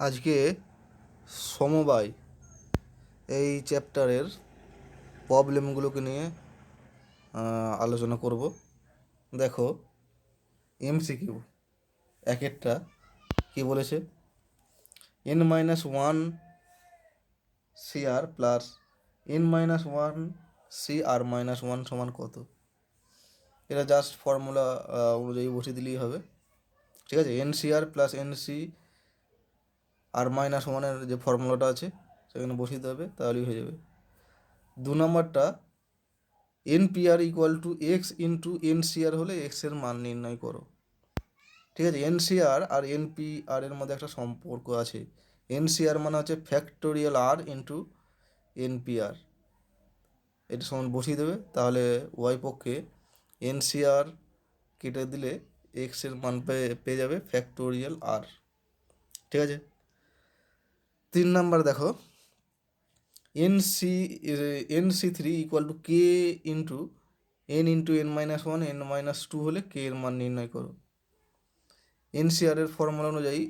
আজকে সমবায় এই চ্যাপ্টারের প্রবলেমগুলোকে নিয়ে আলোচনা করব। দেখো, এমসিকিউ এক একটা কী বলেছে, n-1 cr plus n-1 cr-1 সমান কত? এটা জাস্ট ফর্মুলা অনুযায়ী বসিয়ে দিলেই হবে। ঠিক আছে, এনসিআর প্লাস এনসি আর মাইনাস ওয়ানের যে ফর্মুলাটা আছে সেখানে বসিয়ে দেবে, তাহলেই হয়ে যাবে। 2 নম্বরটা, NPR equal to x into NCR হলে এক্সের মান নির্ণয় করো। ঠিক আছে, এনসিআর আর এনপিআর এর মধ্যে একটা সম্পর্ক আছে। এনসিআর মানে হচ্ছে ফ্যাক্টোরিয়াল আর ইন্টু এনপিআর, এটা সমান বসিয়ে দেবে, তাহলে ওয়াই পক্ষে এনসিআর কেটে দিলে এক্সের মান পেয়ে যাবে ফ্যাক্টোরিয়াল আর। ঠিক আছে, 3 নাম্বার দেখো, NC3 equal to K into n-n-1 n-2 হলে কে এর মান নির্ণয় করো। এনসিআর এর ফর্মুলা অনুযায়ী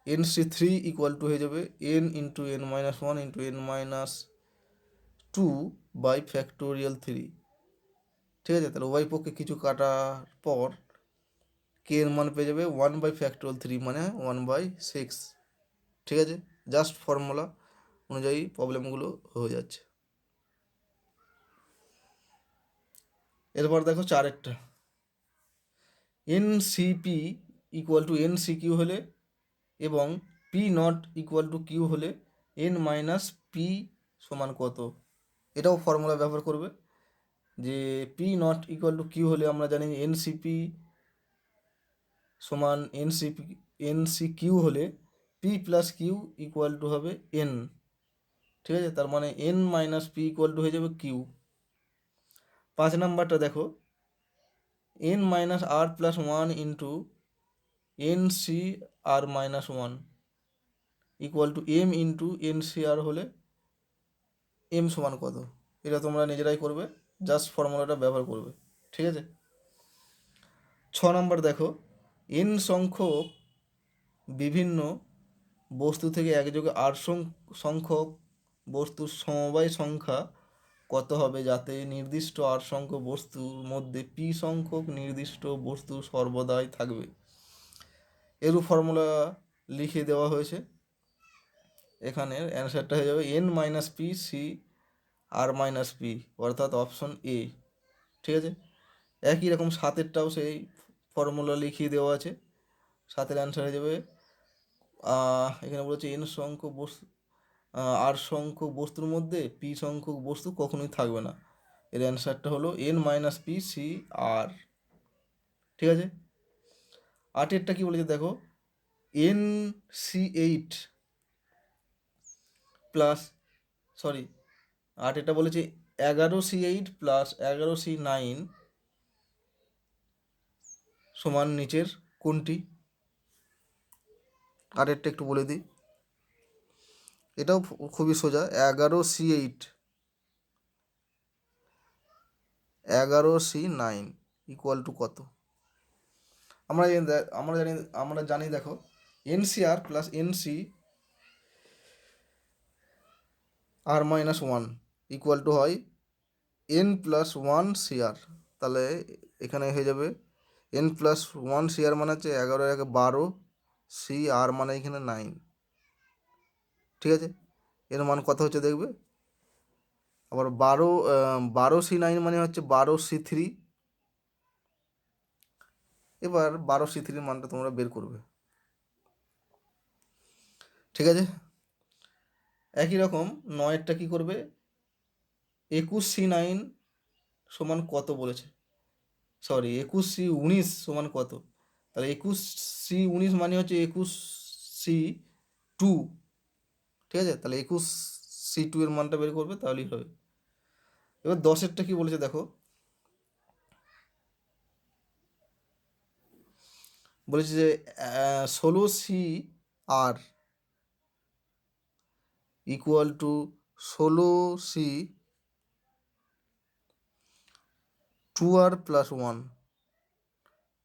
NC3 ইকুয়াল টু হয়ে যাবে n-n-1 n-2 বাই ফ্যাক্টোরিয়াল 3। ঠিক আছে, তাহলে ওয়াই পক্ষে কিছু কাটার পর কে এর মান পেয়ে যাবে 1/3 মানে 1/6। ঠিক আছে, জাস্ট ফর্মুলা অনুযায়ী প্রবলেমগুলো হয়ে যাচ্ছে। এরপর দেখো চারেরটা, এনসিপি ইকুয়াল টু এনসিকিউ হলে এবং P not equal to Q হলে n-p সমান কত? এটাও ফর্মুলা ব্যবহার করবে, যে P not equal to Q হলে আমরা জানি এনসিপি সমান এনসিকিউ হলে P plus Q equal to হবে এন। ঠিক আছে, তার মানে n-p ইকুয়াল টু হয়ে যাবে কিউ। 5 নাম্বারটা দেখো, n-r+1 into NCR-1 equal to M into NCR হলে এম সমান কত? এটা তোমরা নিজেরাই করবে, জাস্ট ফর্মুলাটা ব্যবহার করবে। ঠিক আছে, 6 নম্বর দেখো, n সংখ্যক বিভিন্ন বস্তু থেকে একযোগে r সংখ্যক বস্তুর সমবায় সংখ্যা কত হবে যাতে নির্দিষ্ট r সংখ্যক বস্তুর মধ্যে p সংখ্যক নির্দিষ্ট বস্তু সর্বদাই থাকবে। এরও ফর্মুলা লিখে দেওয়া হয়েছে, এখানে অ্যান্সারটা হয়ে যাবে n-p cr-p, অর্থাৎ অপশন এ। ঠিক আছে, একই রকম 7এরটাও সেই ফর্মুলা লিখিয়ে দেওয়া আছে। 7এর অ্যান্সার হয়ে যাবে, এখানে বলেছে n সংখ্যক বস্তু r সংখ্যক বস্তুর মধ্যে p সংখ্যক বস্তু কখনোই থাকবে না। এর অ্যান্সারটা হলো n-p cr। ঠিক আছে, 8এরটা কি বলেছে দেখো, NC8 প্লাস, সরি, 8 বলেছে 11C8 প্লাস 11C9 সমান নিচের কোনটি? 8টা একটু বলে দিই, এটাও খুবই সোজা। 11C9 ইকুয়াল টু কত? আমরা জানি দেখো, NCR plus NCR-1 equal two হয় n+1 CR। তাহলে এখানে হয়ে যাবে n+1 CR মানে হচ্ছে 11 CR মানে এখানে 9। ঠিক আছে, এর মান কত হচ্ছে দেখবে। আবার 12C9 মানে হচ্ছে 12C3। এবার 12C3 মানটা তোমরা বের করবে। ঠিক আছে, একই রকম 9এরটা কী করবে, 21C9 সমান কত বলেছে, সরি 21C19 সমান কত? তাহলে 21C19 মানে হচ্ছে 21C2। ঠিক আছে, তাহলে 21C2 এর মানটা বের করবে, তাহলেই হবে। এবার 10এরটা কি বলেছে দেখো, বলেছে যে 16CR ইকুয়াল টু 16C2R+1।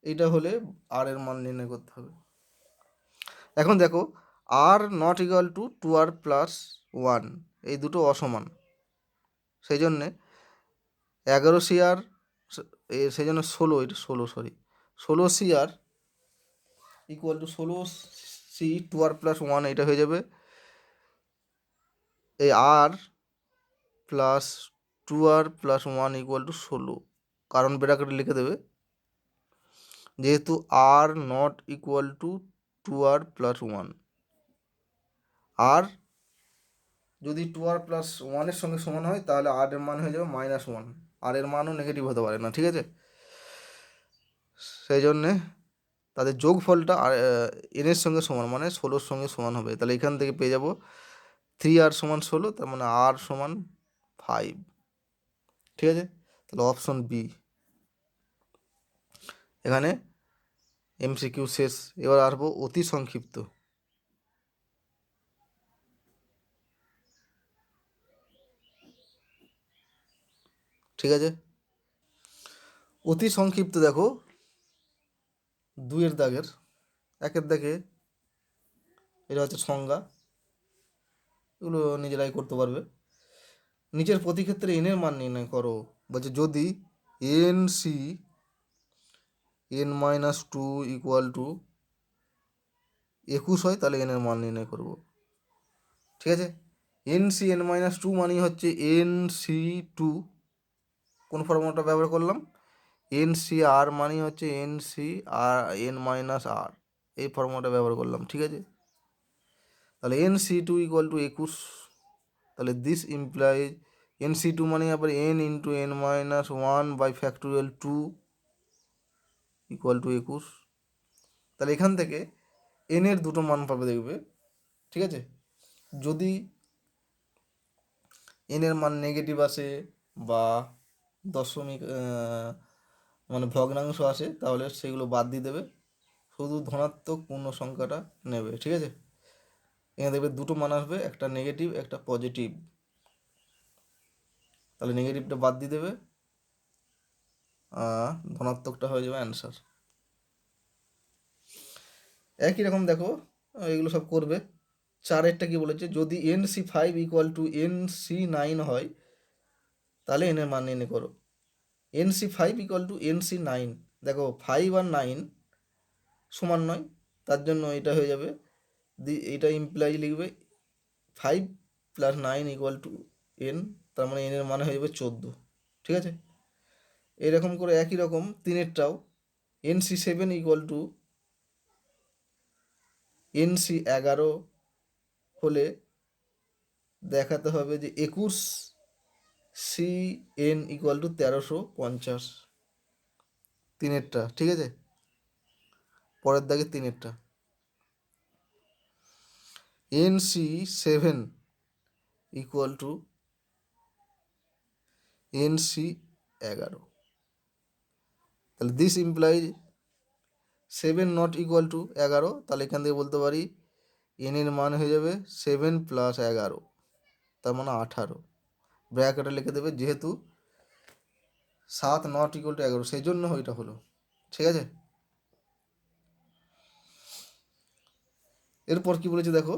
এইটা হলে আর এর মান নির্ণয় করতে হবে। এখন দেখো, আর not equal to 2r plus 1, এই দুটো অসমান। সেই জন্যে 11 CR, সেই জন্য 16 CR equal to 16C 2r plus 1, এটা হয়ে যাবে এই r plus 2r plus 1 equal to 16, কারণ ব্র্যাকেটে লিখে দেবে যেহেতু r not equal to 2r plus 1, আর যদি 2r প্লাস 1-এর সঙ্গে সমান হয় তাহলে আর এর মান হয়ে যাবে -1, আর এর মানও নেগেটিভ হতে পারে না, ঠিক আছে? সেই জন্যে তাদের যোগফলটা আর এনের সঙ্গে সমান, মানে 16-র সঙ্গে সমান হবে। তাহলে এখান থেকে পেয়ে যাব 3r সমান 16, তার মানে আর সমান 5, ঠিক আছে? তাহলে অপশন বি এখানে এমসিকিউ শেষ। এবার আসবো অতি সংক্ষিপ্ত। ঠিক আছে, অতি সংক্ষিপ্ত দেখো 2-এর দাগের 1-এর দাগে এটা হচ্ছে সংজ্ঞা, এগুলো নিজেরাই করতে পারবে। নিচের প্রতি ক্ষেত্রে এনের মান নির্ণয় করো। বলছে যদি N C n-2 equal to 21 হয় তাহলে এনের মান নির্ণয় করব। ঠিক আছে, NC n-2 মানেই হচ্ছে NC2, কোন ফর্মুলাটা ব্যবহার করলাম? NCR মানেই হচ্ছে NCR n-R, এই ফর্মুলাটা ব্যবহার করলাম। ঠিক আছে, তাহলে NC2 ইকুয়াল টু 21, তাহলে দিস ইমপ্লাইজ NC2 মানে আবার n into n-1 by factorial 2 equal to 21। তাহলে এখান থেকে n এর দুটো মান পাবে দেখবে। ঠিক আছে, যদি n এর মান নেগেটিভ আসে বা দশমিক মানে ভগ্নাংশ আসে তাহলে সেগুলো বাদ দিয়ে দেবে, শুধু ধনাত্মক পূর্ণ সংখ্যাটা নেবে। ঠিক আছে, এখানে দেখবে দুটো মান আসবে, একটা নেগেটিভ একটা পজিটিভ, তাহলে নেগেটিভটা বাদ দিয়ে দেবে, ধনাত্মকটা হয়ে যাবে অ্যান্সার। একই রকম দেখো এগুলো সব করবে। 4-এরটা কি বলেছে? যদি NC5 ইকুয়াল টু NC9 হয় তাহলে এনের মান নির্ণয় করো। NC5 ইকুয়াল টু NC9, দেখো 5 আর 9 সমান নয়, তার জন্য এটা হয়ে যাবে, এটা ইমপ্লাই লিখবে 5 প্লাস 9 ইকুয়াল টু n, তার মানে n এর মানে হয়ে যাবে 14। ঠিক আছে, এরকম করে একই রকম 3-এরটাও NC7 ইকুয়াল টু NC11 হলে দেখাতে হবে যে 21CN ইকুয়াল টু 1350, 3-এরটা। ঠিক আছে, পরের দাগে 3-এরটা NC7 ইকুয়াল টু NC11, তাহলে this implies 7 not equal two 11, তাহলে এখান থেকে বলতে পারি n এর মান হয়ে যাবে 7 প্লাস 11, তার মানে 18, ব্র্যাকেটে লিখে দেবে, যেহেতু 7 নট ইকুয়াল টু 11 সেই জন্য ওইটা হলো। ঠিক আছে, এরপর কি বলেছে দেখো,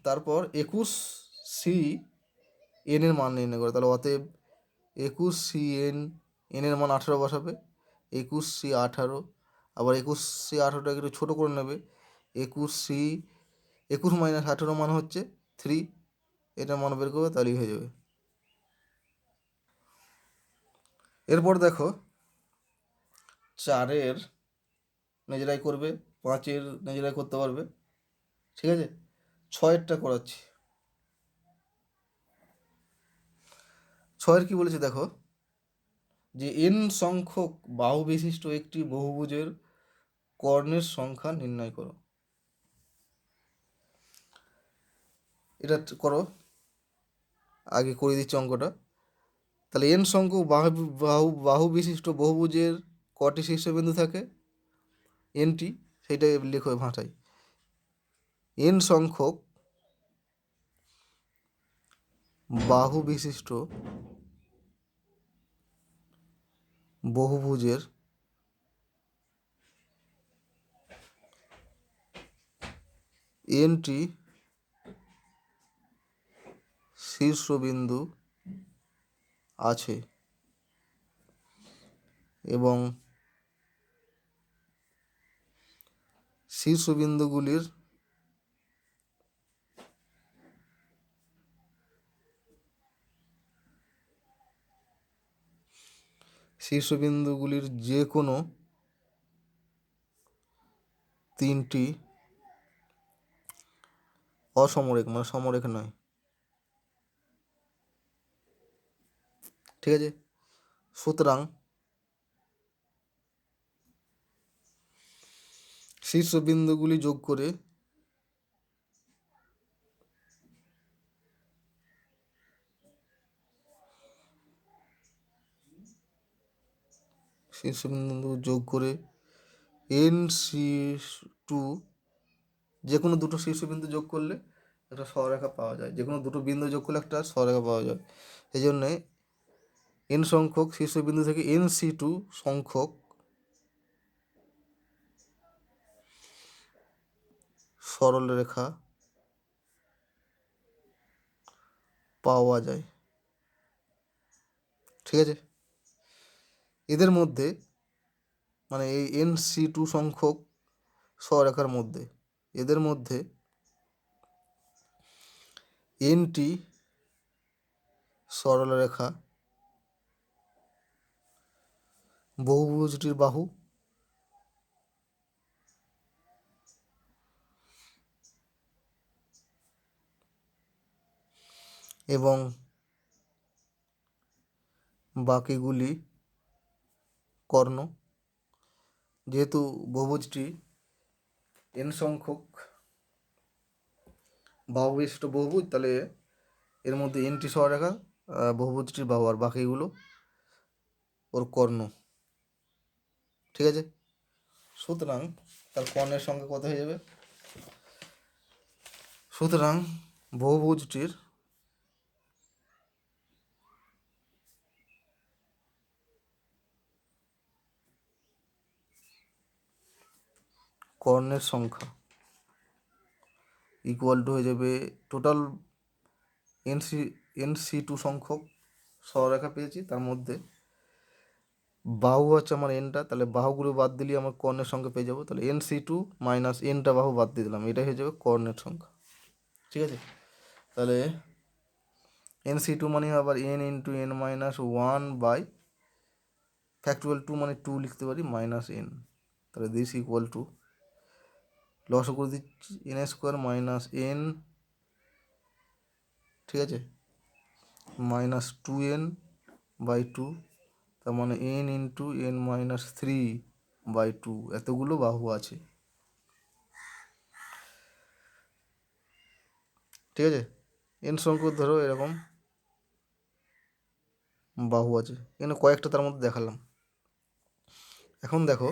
তারপর 21CN এর মান নির্ণয় করে, তাহলে অতএব 21CN, n এর মান 18 বসাবে, 21C18, আবার 21C18টাকে একটু ছোটো করে নেবে, 21 মাইনাস 18 মান হচ্ছে 3, এটার মান বের করবে তাহলেই হয়ে যাবে। এরপর দেখো 4-এর নিজেরাই করবে, 5-এর নিজেরাই করতে পারবে। ঠিক আছে, 6-এরটা করাচ্ছি। 6-এর কি বলেছে দেখো, যে n সংখ্যক বাহু বিশিষ্ট একটি বহুভুজের কর্ণের সংখ্যা নির্ণয় করো। এটা করো, আগে করে দিচ্ছি অঙ্কটা। তাহলে n সংখ্যক বাহু বিশিষ্ট বহুভুজের কটি শীর্ষবিন্দু থাকে? nটি, সেইটাই লেখো ভাষায়। n সংখ্যক বাহু বিশিষ্ট বহুভুজের এনটি শীর্ষবিন্দু আছে এবং শীর্ষবিন্দুগুলির যে কোনো তিনটি অসমরেখ, মানে সমরেখ নয়, ঠিক আছে। সুতরাং শীর্ষবিন্দুগুলি যোগ করে NC2, যে কোনো দুটো শীর্ষবিন্দু যোগ করলে একটা সরলরেখা পাওয়া যায়, যে কোনো দুটো বিন্দু যোগ করলে একটা সরলরেখা পাওয়া যায়। এই জন্যে n সংখ্যক শীর্ষবিন্দু থেকে NC2 সংখ্যক সরলরেখা পাওয়া যায়, ঠিক আছে। এদের মধ্যে মানে এই NC2 সংখ্যক সরলরেখার মধ্যে এদের মধ্যে NT সরলরেখা বহুভুজটির বাহু এবং বাকিগুলি কর্ণ। যেহেতু বহুভুজটি n সংখ্যক বাহু বিশিষ্ট বহুভুজ, তাহলে এর মধ্যে NT সরলরেখা বহুভুজটির বাহু, আর বাকিগুলো ওর কর্ণ, ঠিক আছে। সুতরাং তার কর্ণের সংখ্যা কত হয়ে যাবে? সুতরাং বহুভুজটির কর্ণের সংখ্যা ইকুয়াল টু হয়ে যাবে টোটাল NC2 সংখ্যক সরলরেখা পেয়েছি, তার মধ্যে বাহু হচ্ছে আমার nটা, তাহলে বাহুগুলো বাদ দিলে আমার কর্ণের সংখ্যা পেয়ে যাবো। তাহলে NC2 মাইনাস nটা বাহু বাদ দিয়ে দিলাম, এটাই হয়ে যাবে কর্ণের সংখ্যা, ঠিক আছে। তাহলে NC2 মানে আবার n into n minus 1 factorial 2 মানে 2 লিখতে পারি মাইনাস n। তাহলে দিস ইকুয়াল টু লসও করে দিচ্ছি n² মাইনাস n, ঠিক আছে, মাইনাস 2n/2, তার মানে n ইন্টু n মাইনাস 3/2, এতগুলো বাহু আছে, ঠিক আছে। n সংখ্যক ধরো এরকম বাহু আছে, এখানে কয়েকটা তার মধ্যে দেখালাম। এখন দেখো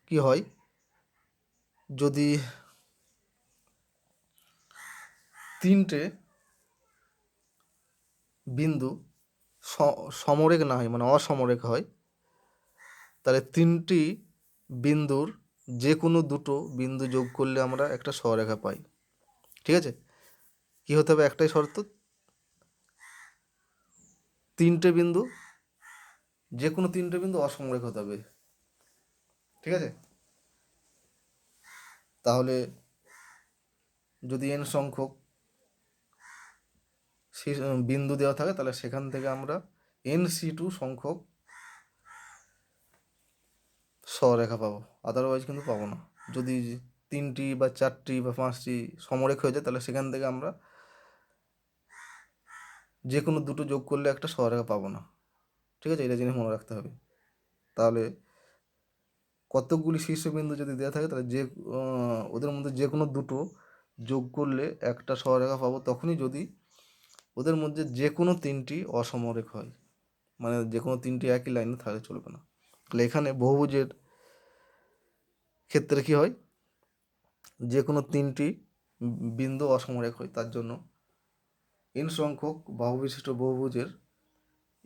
কি হয় যদি তিনটে বিন্দু সমরেখ না হয়, মানে অসমরেখ হয়, তাহলে তিনটি বিন্দুর যে কোনো দুটো বিন্দু যোগ করলে আমরা একটা সরলরেখা পাই, ঠিক আছে। কি হতে হবে? একটাই শর্ত, যে কোনো তিনটে বিন্দু অসমরেখ হতে হবে, ঠিক আছে। তাহলে যদি n সংখ্যক বিন্দু দেওয়া থাকে, তাহলে সেখান থেকে আমরা NC2 সংখ্যক সরলরেখা পাবো, আদারওয়াইজ কিন্তু পাবো না। যদি 3টি বা 4টি বা 5টি সমরেখ হয়ে যায়, তাহলে সেখান থেকে আমরা যে কোনো দুটো যোগ করলে একটা সরলরেখা পাবো না, ঠিক আছে। এটা জিনিস মনে রাখতে হবে। তাহলে কতকগুলি শীর্ষবিন্দু যদি দেওয়া থাকে, তাহলে ওদের মধ্যে যে কোনো দুটো যোগ করলে একটা সরলরেখা পাবো, তখনই যদি ওদের মধ্যে যে কোনো তিনটি অসমরেখ হয়, মানে যে কোনো তিনটি একই লাইনে থাকলে চলবে না। তাহলে এখানে বহুভুজের ক্ষেত্রে কি হয়, যে কোনো তিনটি বিন্দু অসমরেখ হয়, তার জন্য n সংখ্যক বাহু বিশিষ্ট বহুভুজের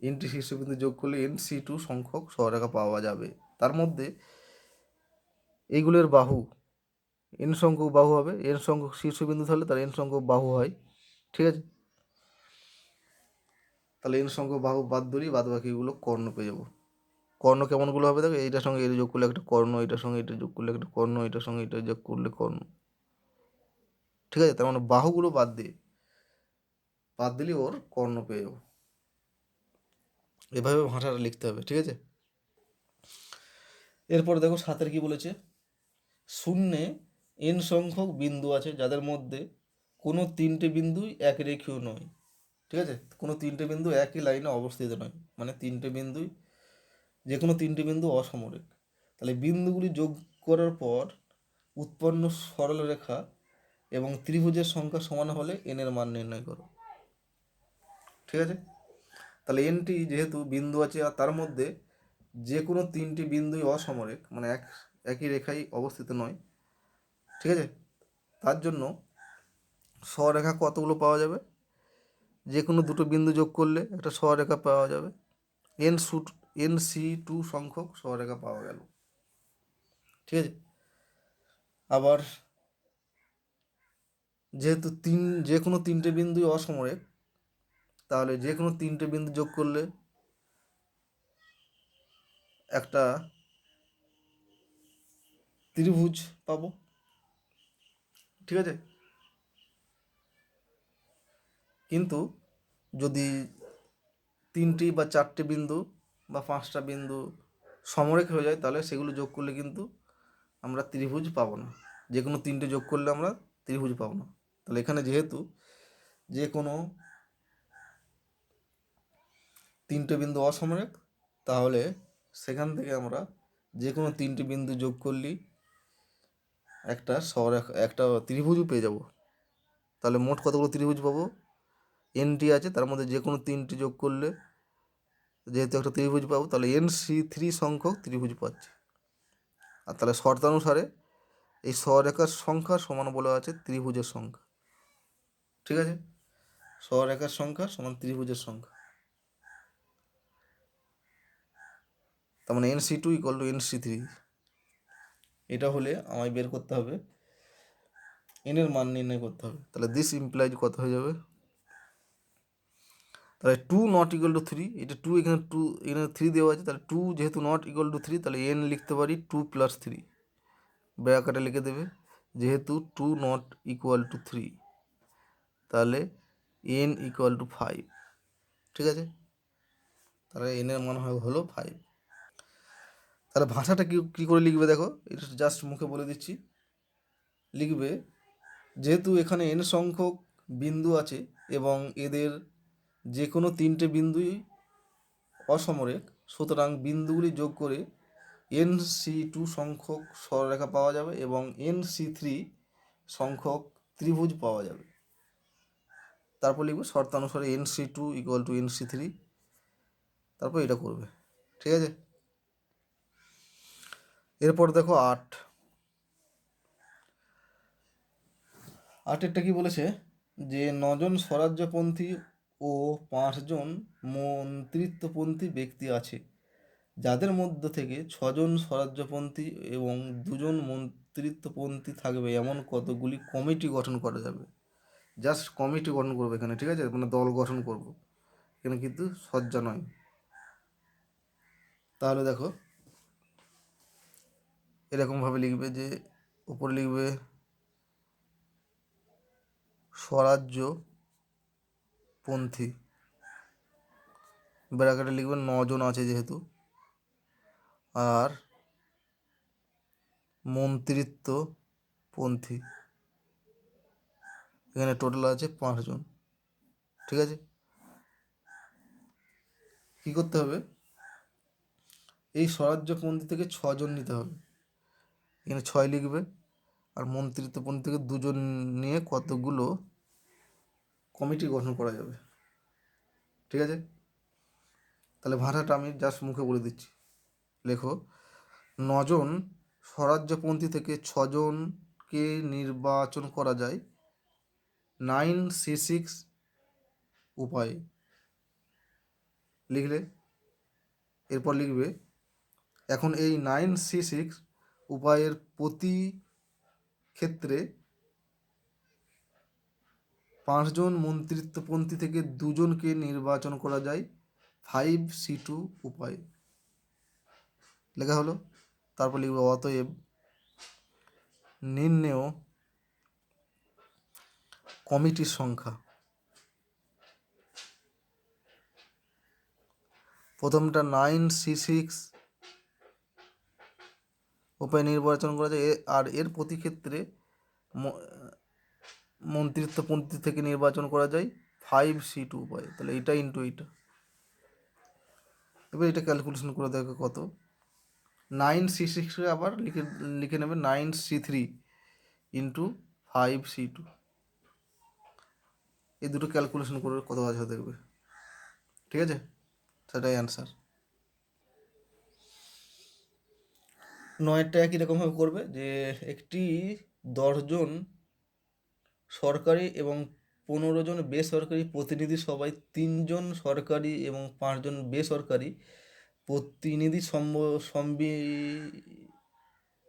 nটি শীর্ষবিন্দু যোগ করলে NC2 সংখ্যক সরলরেখা পাওয়া যাবে। তার মধ্যে এইগুলোর বাহু এন সংখ্যক বাহু হবে, এন সংখ্যক শীর্ষবিন্দু থাকলে তার এন সংখ্যক বাহু হয়। ঠিক আছে, তাহলে এন সংখ্যক বাহু বাদ দিই, বাদ বাকিগুলো কর্ণ পেয়ে যাবো। কর্ণ কেমনগুলো হবে দেখো, এইটার সঙ্গে এটা যোগ করলে একটা কর্ণ, এটার সঙ্গে এটা যোগ করলে একটা কর্ণ, এটার সঙ্গে এটা যোগ করলে কর্ণ। ঠিক আছে, তার মানে বাহুগুলো বাদ দিলে ওর কর্ণ পেয়ে যাবো। এভাবে ভাষাটা লিখতে হবে। ঠিক আছে, এরপর দেখো 7 কি বলেছে, শূন্যে এন সংখ্যক বিন্দু আছে যাদের মধ্যে কোনো 3টে বিন্দুই একরেখীয় নয়। ঠিক আছে, কোনো 3টে বিন্দু একই লাইনে অবস্থিত নয়, মানে 3টে বিন্দুই, যে কোনো 3টে বিন্দু অসমরেখ। তাহলে বিন্দুগুলি যোগ করার পর উৎপন্ন সরলরেখা এবং ত্রিভুজের সংখ্যা সমান হলে এন এর মান নির্ণয় করো। ঠিক আছে, তাহলে এনটি যেহেতু বিন্দু আছে আর তার মধ্যে যে কোনো 3টি বিন্দুই অসমরেখ, মানে একই রেখায় অবস্থিত নয়। ঠিক আছে, তার জন্য সরেখা কতগুলো পাওয়া যাবে, যে কোনো দুটো বিন্দু যোগ করলে একটা সরেখা পাওয়া যাবে, NC2 সংখ্যক সরেখা পাওয়া গেল। ঠিক আছে, আবার যেহেতু যে কোনো 3টে বিন্দুই অসমরেখ, তাহলে যে কোনো 3টে বিন্দু যোগ করলে একটা ত্রিভুজ পাবো। ঠিক আছে, কিন্তু যদি 3টি বা 4টে বিন্দু বা 5টা বিন্দু সমরেখ হয়ে যায়, তাহলে সেগুলো যোগ করলে কিন্তু আমরা ত্রিভুজ পাবো না। যে কোনো 3টে যোগ করলে আমরা ত্রিভুজ পাবো না। তাহলে এখানে যেহেতু যে কোনো 3টে বিন্দু অসমরেখ, তাহলে সেখান থেকে আমরা যে কোনো 3টে বিন্দু যোগ করলেই একটা ত্রিভুজও পেয়ে যাব। তাহলে মোট কতগুলো ত্রিভুজ পাবো, এনটি আছে তার মধ্যে যে কোনো 3টি যোগ করলে যেহেতু একটা ত্রিভুজ পাবো, তাহলে NC3 সংখ্যক ত্রিভুজ পাচ্ছি। আর তাহলে শর্তানুসারে এই সরেখার সংখ্যা সমান বলা আছে ত্রিভুজের সংখ্যা। ঠিক আছে, সরেখার সংখ্যা সমান ত্রিভুজের সংখ্যা। তার মানে NC2 = NC3। এটা হলে আমায় বের করতে হবে এন এর মান নির্ণয় করতে হবে। তাহলে দিস ইমপ্লাইজ কত হয়ে যাবে, তাহলে 2 ≠ 3, এটা 2, এখানে 2, এখানে 3 দেওয়া আছে, তাহলে 2 যেহেতু ≠ 3, তাহলে n লিখতে পারি 2 + 3, ব্র্যাকেটে লিখে দেবে। যেহেতু 2 ≠ 3, তাহলে n = 5। ঠিক আছে, তাহলে n এর মান হলো 5। তাহলে ভাষাটা কী করে লিখবে দেখো, এটা জাস্ট মুখে বলে দিচ্ছি। লিখবে, যেহেতু এখানে n সংখ্যক বিন্দু আছে এবং এদের যে কোনো 3টে বিন্দুই অসমরেখ, সুতরাং বিন্দুগুলি যোগ করে NC2 সংখ্যক সরলরেখা পাওয়া যাবে এবং NC3 সংখ্যক ত্রিভুজ পাওয়া যাবে। তারপর লিখবে শর্তানুসারে NC2 = NC3, তারপর এটা করবে। ঠিক আছে, এরপর দেখো 8এরটা কি বলেছে, যে 9 জন স্বরাজ্যপন্থী ও 5 জন মন্ত্রিত্বপন্থী ব্যক্তি আছে, যাদের মধ্য থেকে 6 জন স্বরাজ্যপন্থী এবং 2 জন মন্ত্রিত্বপন্থী থাকবে এমন কতগুলি কমিটি গঠন করা যাবে। জাস্ট কমিটি গঠন করবো এখানে। ঠিক আছে, মানে দল গঠন করব এখানে, কিন্তু সজ্জা নয়। তাহলে দেখো এরকমভাবে লিখবে, যে উপরে লিখবে স্বরাজ্যপন্থী, ব্র্যাকেটে লিখবে 9 জন আছে যেহেতু, আর মন্ত্রিত্বপন্থী এখানে টোটাল আছে 5 জন। ঠিক আছে, কী করতে হবে, এই স্বরাজ্যপন্থী থেকে 6 জন নিতে হবে, এখানে 6 লিখবে, আর মন্ত্রিত্বপন্থী থেকে 2 জন নিয়ে কতগুলো কমিটি গঠন করা যাবে। ঠিক আছে, তাহলে ভাষাটা আমি জাস্ট মুখে বলে দিচ্ছি। লেখো, 9 জন স্বরাজ্যপন্থী থেকে 6 জনকে নির্বাচন করা যায় 9C6 উপায়ে। লিখলে এরপর লিখবে, এখন এই 9C6 উপায়ের প্রতি ক্ষেত্রে 5 জন মন্ত্রিত্বপন্থী থেকে 2 জনকে নির্বাচন করা যায় 5C2 উপায়ে। লেখা হলো। তারপর লিখবে অতএব নির্ণেয় কমিটির সংখ্যা। প্রথমটা 9C6 উপায়ে নির্বাচন করা যায়, আর এর প্রতি ক্ষেত্রে মন্ত্রিত্বপন্থী থেকে নির্বাচন করা যায় 5C2 উপায়ে। তাহলে এটা ইন্টু এইটা। এবার এটা ক্যালকুলেশন করে দেখো কত। 9C6কে আবার লিখে নেবে 9C3 ইন্টু 5C2। এই দুটো ক্যালকুলেশন করে কত আছে দেখবে। ঠিক আছে, সেটাই অ্যান্সার। 9টা একই রকমভাবে করবে যে একটি 10 জন সরকারি এবং 15 জন বেসরকারি প্রতিনিধি সভায় 3 জন সরকারি এবং 5 জন বেসরকারি প্রতিনিধি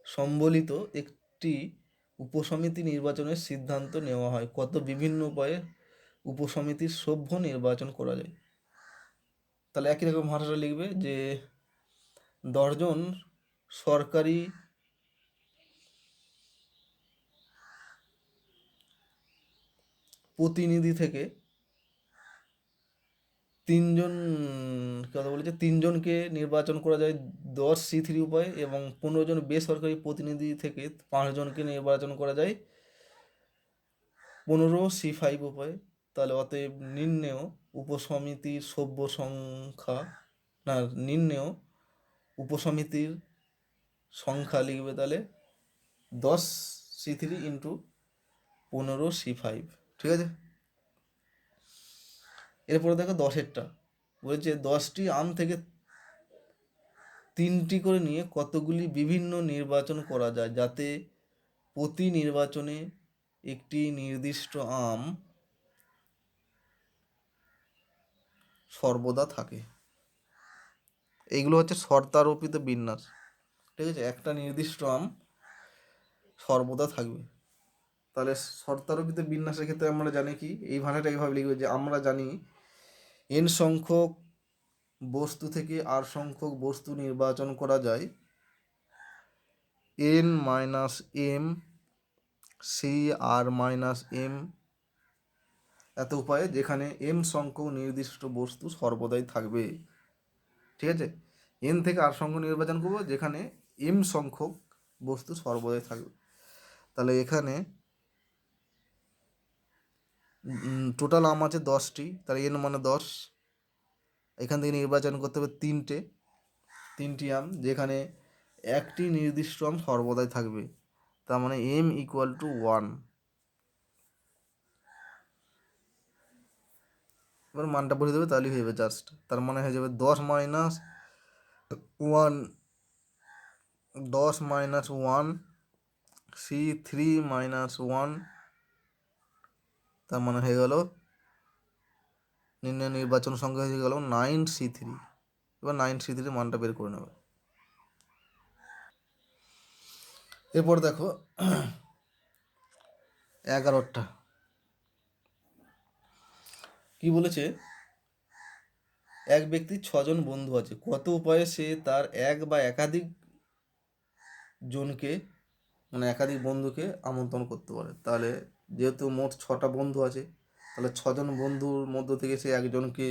সম্বলিত একটি উপসমিতি নির্বাচনের সিদ্ধান্ত নেওয়া হয়। কত বিভিন্ন উপায়ে উপসমিতির সভ্য নির্বাচন করা যায়। তাহলে একই রকম ভাষাটা লিখবে যে 10 জন সরকারি প্রতিনিধি থেকে 3 জন, কথা বলেছে 3 জনকে নির্বাচন করা যায় 10C3 উপায়ে, এবং 15 জন বেসরকারি প্রতিনিধি থেকে 5 জনকে নির্বাচন করা যায় 15C5 উপায়ে। তাহলে অতএব নির্ণেয় উপসমিতির সভ্য সংখ্যা, না, নির্ণেয় উপসমিতির সংখ্যা লিখবে তাহলে 10C3 ইন্টু 15C5। ঠিক আছে, এরপরে দেখো 10এরটা বলছে 10টি আম থেকে 3টি করে নিয়ে কতগুলি বিভিন্ন নির্বাচন করা যায় যাতে প্রতি নির্বাচনে একটি নির্দিষ্ট আম সর্বদা থাকে। এইগুলো হচ্ছে শর্তারোপিত বিন্যাস। ঠিক আছে, একটা নির্দিষ্ট আম সর্বদা থাকবে। তাহলে শর্তারোপিত বিন্যাসের ক্ষেত্রে আমরা জানি কি, এই ভাষাটা এইভাবে লিখবে যে আমরা জানি n সংখ্যক বস্তু থেকে r সংখ্যক বস্তু নির্বাচন করা যায় n মাইনাস m সি আর মাইনাস m এত উপায়ে, যেখানে m সংখ্যক নির্দিষ্ট বস্তু সর্বদাই থাকবে। ঠিক আছে, n থেকে r সংখ্যক নির্বাচন করবো যেখানে m সংখ্যক বস্তু সর্বদাই থাকবে। তাহলে এখানে টোটাল আম আছে 10টি, তাহলে n মানে 10। এখান থেকে নির্বাচন করতে হবে 3টি আম, যেখানে একটি নির্দিষ্ট আম সর্বদাই থাকবে। তার মানে m ইকুয়াল টু 1। এবার মানটা বলে দেবে, তাহলেই হয়ে যাবে জাস্ট। তার মানে হয়ে যাবে 10 মাইনাস 1, 10 মাইনাস 1 C3 মাইনাস 1। তার মানে হয়ে গেল নির্ণয় নির্বাচন সংখ্যা হয়ে গেল 9C3। এবার 9C3 মানটা বের করে নেবে। এরপর দেখো 11টা কি বলেছে, এক ব্যক্তির 6 জন বন্ধু আছে, কত উপায়ে সে তার এক বা একাধিক জনকে, মানে একাধিক বন্ধুকে আমন্ত্রণ করতে পারে। তাহলে যেহেতু মোট 6টা বন্ধু আছে, তাহলে 6 জন বন্ধুর মধ্য থেকে সে একজনকে,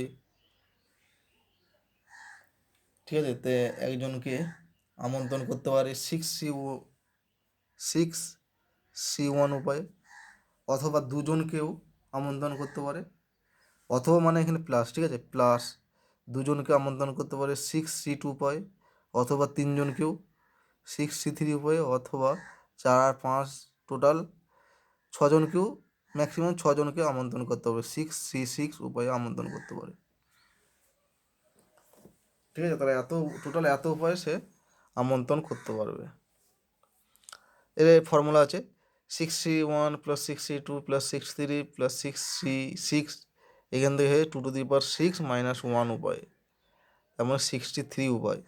ঠিক আছে, তে একজনকে আমন্ত্রণ করতে পারে 6C1 উপায়ে, অথবা 2 জনকেও আমন্ত্রণ করতে পারে, অথবা মানে এখানে প্লাস, ঠিক আছে, প্লাস 2 জনকে আমন্ত্রণ করতে পারে 6C2 উপায়ে, অথবা 3 জনকেও 6C3 উপায়ে, অথবা 4 আর 5 টোটাল 6 জনকেও, ম্যাক্সিমাম 6 জনকে আমন্ত্রণ করতে হবে 6C6 উপায়ে আমন্ত্রণ করতে পারে। ঠিক আছে, তাহলে টোটাল এত উপায়ে সে আমন্ত্রণ করতে পারবে। এর ফর্মুলা আছে 6C1 plus 6C2 plus 6C3 plus 6C6, এখান থেকে 2⁶ মাইনাস 1 উপায়, তেমন 63 উপায়।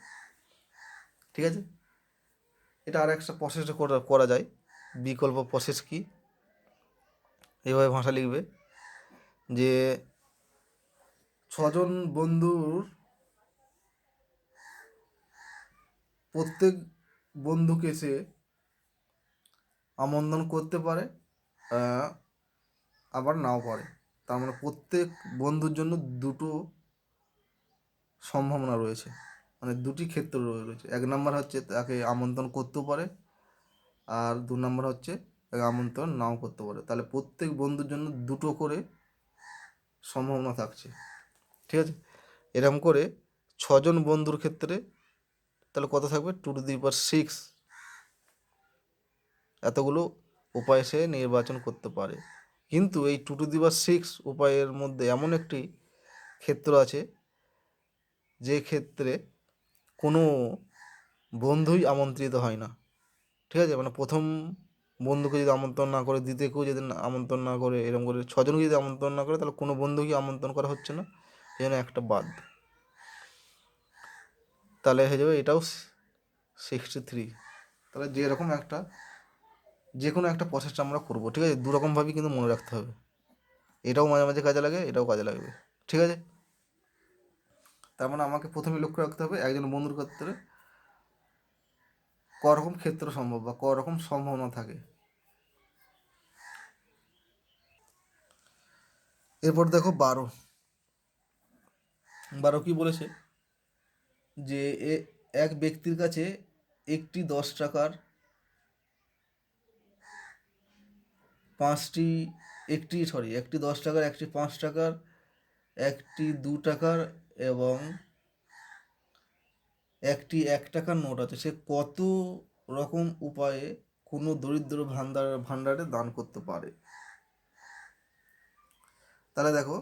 ঠিক আছে, এটা আর একটা প্রসেসে করা যায়। বিকল্প প্রসেস কি, এইভাবে ভাষা লিখবে যে 6জন বন্ধুর প্রত্যেক বন্ধুকে সে আমন্ত্রণ করতে পারে, আবার নাও পারে। তার মানে প্রত্যেক বন্ধুর জন্য দুটো সম্ভাবনা রয়েছে, মানে দুটি ক্ষেত্র রয়েছে। 1 নম্বর হচ্ছে তাকে আমন্ত্রণ করতেও পারে, আর 2 নম্বর হচ্ছে তাকে আমন্ত্রণ নাও করতে পারে। তাহলে প্রত্যেক বন্ধুর জন্য দুটো করে সম্ভাবনা থাকছে, ঠিক আছে। এরকম করে 6জন বন্ধুর ক্ষেত্রে তাহলে কত থাকবে, 2⁶, এতগুলো উপায় সে নির্বাচন করতে পারে। কিন্তু এই 2⁶ উপায়ের মধ্যে এমন একটি ক্ষেত্র আছে যে ক্ষেত্রে কোনো বন্ধুই আমন্ত্রিত হয় না, ঠিক আছে। মানে প্রথম বন্ধুকে যদি আমন্ত্রণ না করে, দ্বিতীয়কেও যদি আমন্ত্রণ না করে, এরকম করে 6জনকে যদি আমন্ত্রণ না করে, তাহলে কোনো বন্ধুকে আমন্ত্রণ করা হচ্ছে না, সেই জন্য একটা বাদ। তাহলে হয়ে যাবে এটাও 63। তাহলে যে কোনো একটা প্রসেসটা আমরা করবো, ঠিক আছে। দুরকমভাবেই কিন্তু মনে রাখতে হবে, এটাও মাঝে মাঝে কাজে লাগে, এটাও কাজে লাগবে, ঠিক আছে। তার মানে আমাকে প্রথমে লক্ষ্য রাখতে হবে একজন বন্ধুর ক্ষেত্রে ক রকম ক্ষেত্র সম্ভব বা ক রকম সম্ভাবনা থাকে। এরপর দেখো 12 কি বলেছে যে এক ব্যক্তির কাছে একটি 10 টাকার একটি 10 টাকার, একটি 5 টাকার, একটি 2 টাকার এবং একটি 1 টাকার নোট আছে। সে কত রকম উপায়ে কোনো দরিদ্র ভাণ্ডারে দান করতে পারে। তাহলে দেখো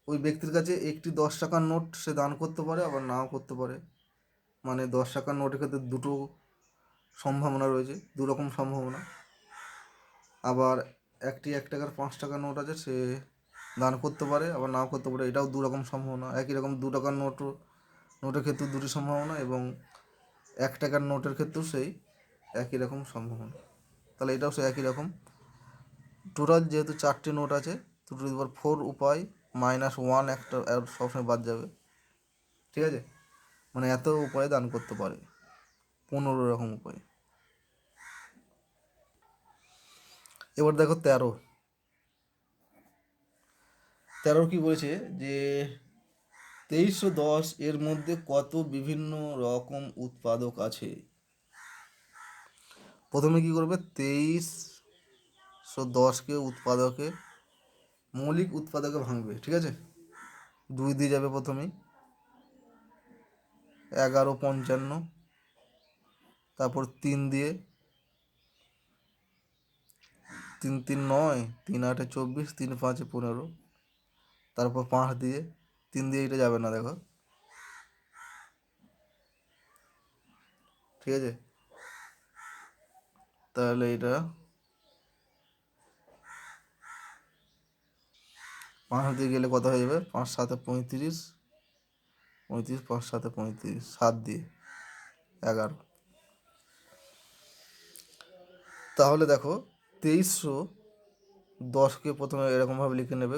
ওই ব্যক্তির কাছে একটি 10 টাকার নোট সে দান করতে পারে, আবার নাও করতে পারে। মানে 10 টাকার নোটের ক্ষেত্রে দুটো সম্ভাবনা রয়েছে, দু রকম সম্ভাবনা। আবার একটি 1 টাকার 5 টাকার নোট আছে, সে দান করতে পারে, আবার নাও করতে পারে, এটাও দু রকম সম্ভাবনা। একই রকম 2 টাকার নোটের ক্ষেত্রেও দুটি সম্ভাবনা, এবং 1 টাকার নোটের ক্ষেত্রেও সেই একই রকম সম্ভাবনা। তাহলে এটাও সে একই রকম। টোটাল যেহেতু 4টি নোট আছে, 2⁴ উপায় -1 একটা সবসময় বাদ যাবে, ঠিক আছে। মানে এত উপায়ে দান করতে পারে, 15 রকম উপায়। এবার দেখো 13 কি বলেছে যে 2310 এর মধ্যে কত বিভিন্ন রকম উৎপাদক আছে। প্রথমে কি করবে, 2310কে মৌলিক উৎপাদকে ভাঙবে, ঠিক আছে। 2 দিয়ে যাবে প্রথমেই, 11 55, তারপর 3 দিয়ে, 3 3 9, 3 8 24, 3 5 15, তারপর 5 দিয়ে, 3 দিয়ে এটা যাবে না দেখো, ঠিক আছে। তাহলে এটা 5 দিয়ে গেলে কত হয়ে যাবে, 5 7 35, 35 5 7 35, 7 দিয়ে 11। তাহলে দেখো 2310কে প্রথমে এরকমভাবে লিখে নেবে,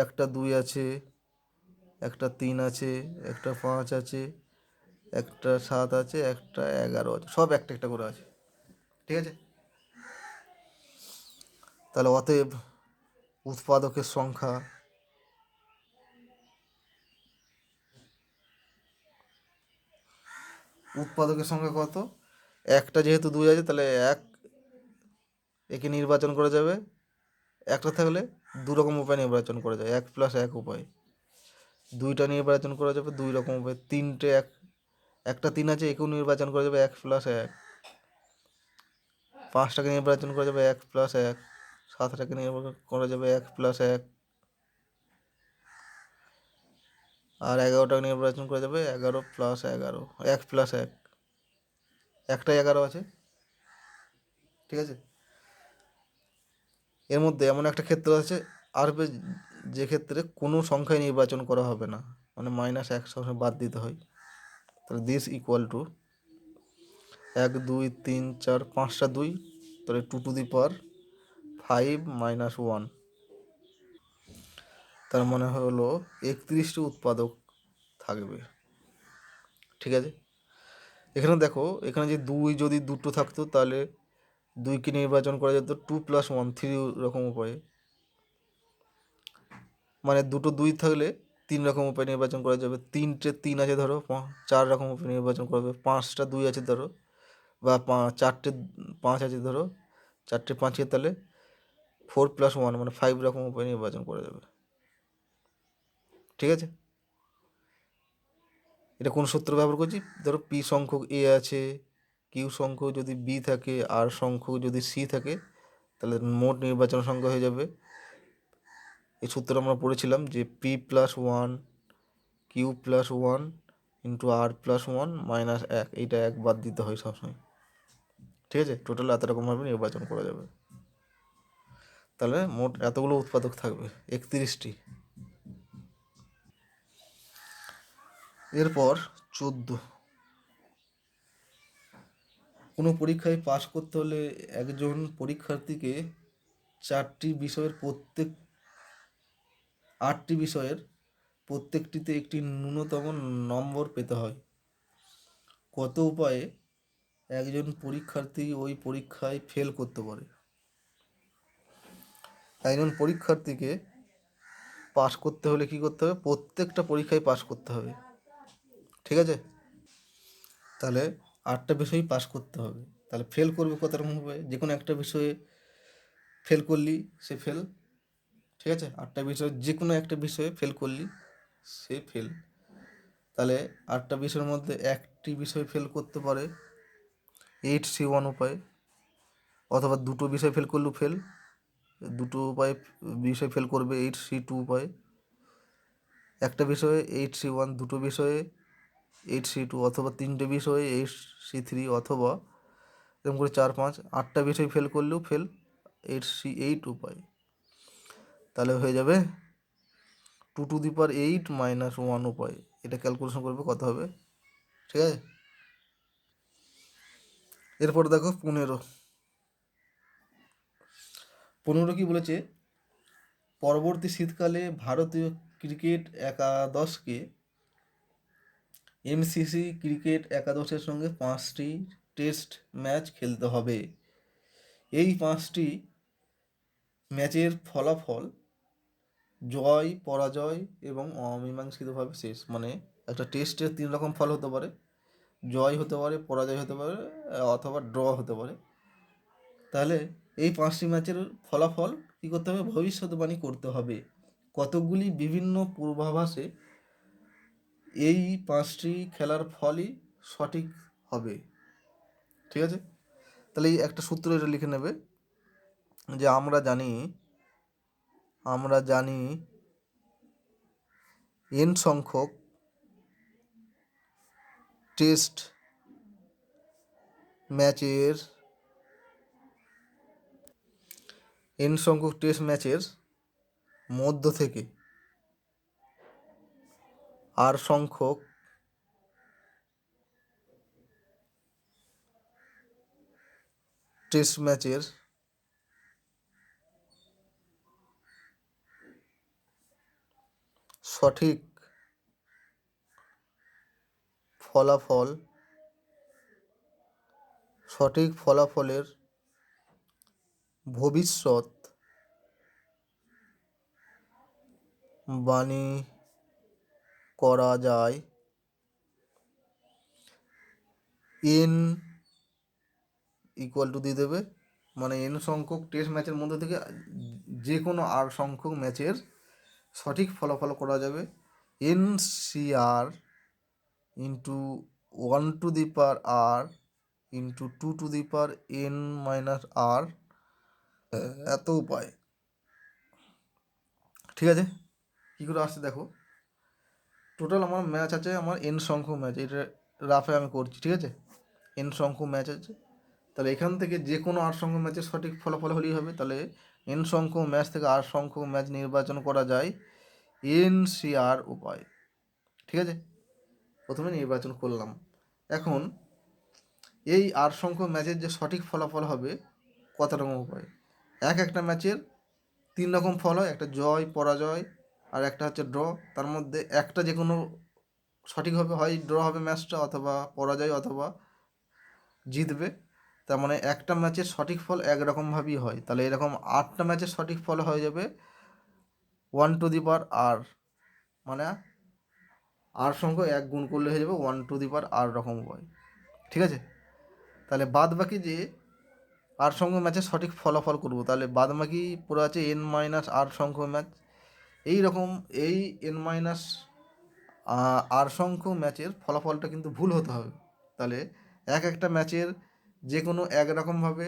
একটা 2 আছে, একটা 3 আছে, একটা 5 আছে, একটা 7 আছে, একটা 11 আছে, সব একটা একটা করে আছে, ঠিক আছে। তাহলে অতএব উৎপাদকের সংখ্যা কত, একটা যেহেতু 2 আছে, তাহলে একে নির্বাচন করা যাবে। একটা থাকলে দু রকম উপায় নির্বাচন করা যায়, 1 + 1 উপায়। 2টা নির্বাচন করা যাবে 2 রকম উপায়। একটা 3 আছে, একেও নির্বাচন করা যাবে 1 + 1। 5টাকে নির্বাচন করা যাবে 1 + 1। 7টাকে নির্বাচন করা যাবে 1 + 1। আর 11টাকে নির্বাচন করা যাবে 11 + 11, 1 + 1। একটাই 11 আছে, ঠিক আছে। এর মধ্যে এমন একটা ক্ষেত্র আছে আসবে যে ক্ষেত্রে কোনো সংখ্যাই নির্বাচন করা হবে না, মানে -1 সবসময় বাদ দিতে হয়। তাহলে দিস ইকুয়াল টু 1 2 3 4 5টা 2, তাহলে 2^5 - 1, তার মানে হলো 31টি উৎপাদক থাকবে। ঠিক আছে, এখানে দেখো, এখানে যে যদি দুটো থাকতো তাহলে 2কে নির্বাচন করা যেত 2 + 1 3 রকম উপায়ে, মানে দুটো 2 থাকলে 3 রকম উপায়ে নির্বাচন করা যাবে। 3টে 3 আছে ধরো, 4 রকম উপায়ে নির্বাচন করা যাবে। 5টা 2 আছে ধরো, বা 4টে 5 আছে ধরো, 4টে 5 তাহলে 4 + 1 মানে 5 রকম উপায়ে নির্বাচন করা যাবে। ঠিক আছে, এটা কোন সূত্র ব্যবহার করছি? ধরো পি সংখ্যক এ আছে, কিউ সংখ্যক যদি বি থাকে, আর সংখ্যক যদি সি থাকে, তাহলে মোট নির্বাচন সংখ্যা হয়ে যাবে, এই সূত্র আমরা পড়েছিলাম যে p+1 q+1 × r+1 - 1, এইটা 1 বাদ দিতে হয় সবসময়। ঠিক আছে, টোটাল এত রকমভাবে নির্বাচন করা যাবে। তাহলে মোট এতগুলো উৎপাদক থাকবে, 31টি। এরপর 14, কোনো পরীক্ষায় পাশ করতে হলে একজন পরীক্ষার্থীকে 8টি বিষয়ের প্রত্যেকটিতে একটি ন্যূনতম নম্বর পেতে হয়। কত উপায়ে একজন পরীক্ষার্থী ওই পরীক্ষায় ফেল করতে পারে? একজন পরীক্ষার্থীকে পাশ করতে হলে কি করতে হবে? প্রত্যেকটা পরীক্ষায় পাশ করতে হবে। ঠিক আছে, তাহলে 8টা বিষয় পাশ করতে হবে। তাহলে ফেল করবে কত রকম হবে? যে কোনো একটা বিষয়ে ফেল করলি সে ফেল। ঠিক আছে, 8টা বিষয় যে কোনো একটা বিষয়ে ফেল করলি সে ফেল। তাহলে 8টা বিষয়ের মধ্যে একটি বিষয় ফেল করতে পারে 8C1 উপায়ে, অথবা দুটো বিষয় ফেল করলেও ফেল, দুটো বিষয় ফেল করবে 8C2 উপায়ে। একটা বিষয়ে 8C1, দুটো বিষয়ে 8C2, অথবা 3টে বিষয়ে 8C3, অথবা এরকম করে 4 5 8টা বিষয় ফেল করলেও ফেল 8C8 উপায়। তাহলে হয়ে যাবে 2^8 - 1 উপায়। এটা ক্যালকুলেশন করবে কত হবে। ঠিক আছে, এরপর দেখো 15 কি বলেছে? পরবর্তী শীতকালে ভারতীয় ক্রিকেট একাদশকে এমসিসি ক্রিকেট একাদশের সঙ্গে 5টি টেস্ট ম্যাচ খেলতে হবে। এই 5টি ম্যাচের ফলাফল জয়, পরাজয় এবং অমীমাংসিতভাবে শেষ। মানে একটা টেস্টের 3 রকম ফল হতে পারে, জয় হতে পারে, পরাজয় হতে পারে, অথবা ড্র হতে পারে। তাহলে এই 5টি ম্যাচের ফলাফল কী করতে হবে? ভবিষ্যৎবাণী করতে হবে। কতকগুলি বিভিন্ন পূর্বাভাসে এই 5টি খেলার ফলই সঠিক হবে। ঠিক আছে, তাহলে এই একটা সূত্র এটা লিখে নেবে যে আমরা জানি n সংখ্যক টেস্ট ম্যাচের মধ্য থেকে r সংখ্যক টেস্ট ম্যাচের সঠিক ফলাফলের ভবিষ্যৎবাণী করা যায়। n ইকুয়াল টু দিয়ে দেবে, মানে n সংখ্যক টেস্ট ম্যাচের মধ্যে থেকে যে কোনো r সংখ্যক ম্যাচের সঠিক ফলাফল করা যাবে NCR into 1^r into 2^n-r এত উপায়। ঠিক আছে, কী করে আসছে দেখো, টোটাল আমার ম্যাচ আছে, আমার n সংখ্যক ম্যাচ, এটা রাফে আমি করছি। ঠিক আছে, n সংখ্যক ম্যাচ আছে, তাহলে এখান থেকে যে কোনো r সংখ্যক ম্যাচের সঠিক ফলাফল হলেই হবে। তাহলে n সংখ্যক ম্যাচ থেকে r সংখ্যক ম্যাচ নির্বাচন করা যায় NCR উপায়। ঠিক আছে, প্রথমে নির্বাচন করলাম। এখন এই আর সংখ্যক ম্যাচের যে সঠিক ফলাফল হবে কত রকম উপায়। একটা ম্যাচের 3 রকম ফল হয়, একটা জয়, পরাজয় আর একটা হচ্ছে ড্র। তার মধ্যে একটা যে কোনো সঠিক হবে, হয় ড্র হবে ম্যাচটা, অথবা পরাজয়, অথবা জিতবে। তার মানে একটা ম্যাচের সঠিক ফল একরকমভাবেই হয়। তাহলে এরকম 8টা ম্যাচের সঠিক ফল হয়ে যাবে 1 টু দি পাওয়ার আর, মানে আর সংখ্যক 1 গুণ করলে হয়ে যাবে 1 টু দি পাওয়ার আর রকম উপায়। ঠিক আছে? তাহলে বাদ বাকি যে আর সংখ্যক ম্যাচের সঠিক ফলাফল করব, তাহলে বাদ বাকি পুরো আছে n-আর সংখ্যক ম্যাচ। এই রকম এই n- আর সংখ্যক ম্যাচের ফলাফলটা কিন্তু ভুল হতে হবে। তাহলে একটা ম্যাচের যে কোনো একরকমভাবে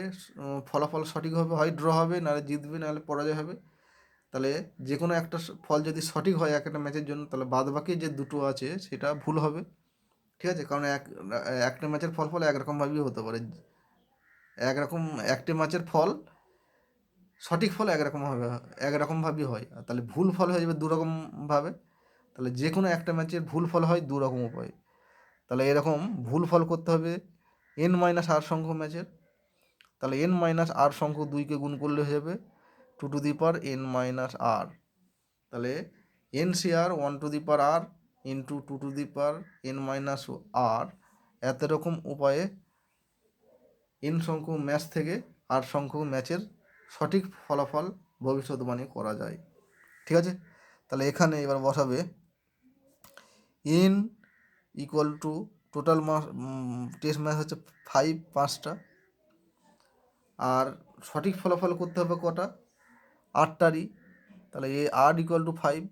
ফলাফল সঠিক হবে, হয় ড্র হবে, নাহলে জিতবে, নাহলে পরাজয় হবে। তাহলে যে কোনো একটা ফল যদি সঠিক হয় একটা ম্যাচের জন্য, তাহলে বাদ বাকি যে দুটো আছে সেটা ভুল হবে। ঠিক আছে? কারণ একটা ম্যাচের ফলাফল একরকমভাবেই হতে পারে। একরকম একটা ম্যাচের ফল সঠিক ফল একরকমভাবেই হয়, আর তাহলে ভুল ফল হয়ে যাবে দুরকমভাবে। তাহলে যে কোনো একটা ম্যাচের ভুল ফল হয় দুরকম উপায়। তাহলে এরকম ভুল ফল করতে হবে n-আর সংখ্যক ম্যাচের। তাহলে n-আর সংখ্যক 2কে গুণ করলে হয়ে যাবে 2 টু দি পাওয়ার n-আর। তাহলে NCR 1 to the power r into 2 to the power n-r এত রকম উপায়ে n সংখ্যক ম্যাচ থেকে আর সংখ্যক ম্যাচের সঠিক ফলাফল ভবিষ্যৎবাণী করা যায়। ঠিক আছে? তাহলে এখানে এবার বসাবে n equal two total test match হচ্ছে 5টা, আর সঠিক ফলাফল করতে হবে কটা, 8টারই। তাহলে আর ইকুয়াল টু 5।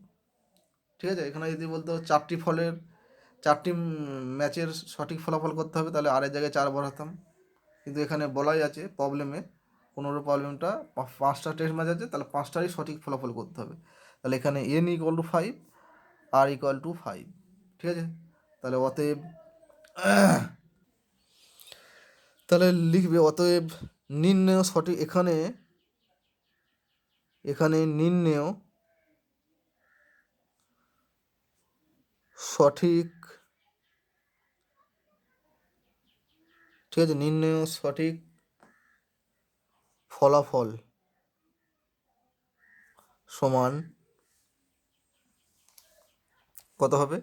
ঠিক আছে? এখানে যদি বলতো 4টি ম্যাচের সঠিক ফলাফল করতে হবে, তাহলে আরের জায়গায় 4 বসাতাম। কিন্তু এখানে বলাই আছে প্রবলেমে, 15 প্রবলেমটা 5টা টেস্ট ম্যাচ আছে, তাহলে 5টারই সঠিক ফলাফল করতে হবে। তাহলে এখানে n ইকুয়াল টু 5, আর ইকুয়াল টু 5। ঠিক আছে? তাহলে অতএব তাহলে লিখবে অতএব নির্ণেয় সঠিক, এখানে নির্ণেয় সঠিক, ঠিক আছে, নির্ণেয় সঠিক ফলাফল সমান কত হবে,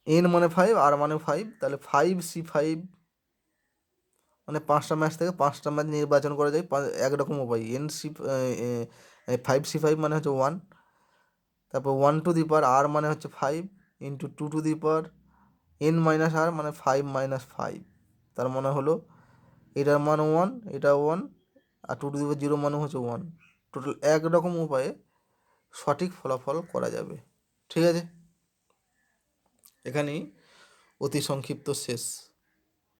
n মানে 5, আর মানে 5, তাহলে 5C5, মানে 5টা ম্যাচ থেকে 5টা ম্যাচ নির্বাচন করা যায় একরকম উপায়। 5C5 মানে হচ্ছে 1, তারপর 1 টু দি পাওয়ার r মানে হচ্ছে 5 into 2 to the power n-r মানে 5-5। তার মানে হলো এটার মান 1, এটা 1, আর 2 টু দি পাওয়ার 0 মানে হচ্ছে 1। টোটাল একরকম উপায়ে সঠিক ফলাফল করা যাবে। ঠিক আছে? এখানেই অতি সংক্ষিপ্ত শেষ।